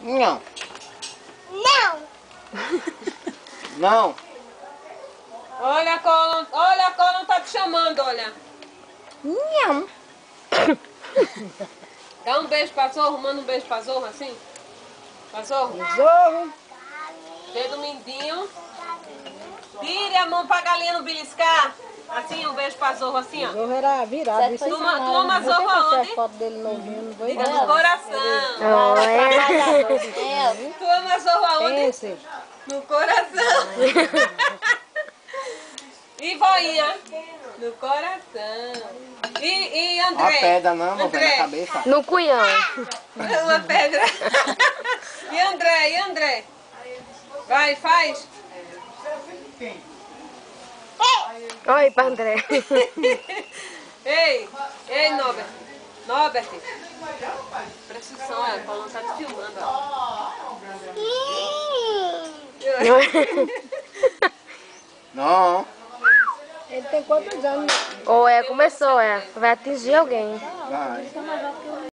Não. Não. Não. Olha, a Colin tá te chamando, olha. Não. Dá um beijo pra Zorro, manda um beijo pra Zorro, assim. Pra Zorro. Zorro. Dedo mindinho. Tire a mão pra galinha não beliscar. Assim, um beijo pra Zorro, assim, ó. Zorro era virado. Toma Zorro aonde? foto dele novinho, não vou Diga no coração. Tu ama Zorro aonde? Pense. No coração. E voinha? No coração. E André? Uma pedra não, meu velho, André? na cabeça. No cunhão. Uma pedra. E André? Vai, faz. Oi, pra André. Ei, Norbert. Presta atenção, olha, o Paulo tá te filmando, ó. Não. Ele tem quantos anos? Ou começou, vai atingir alguém. Vai.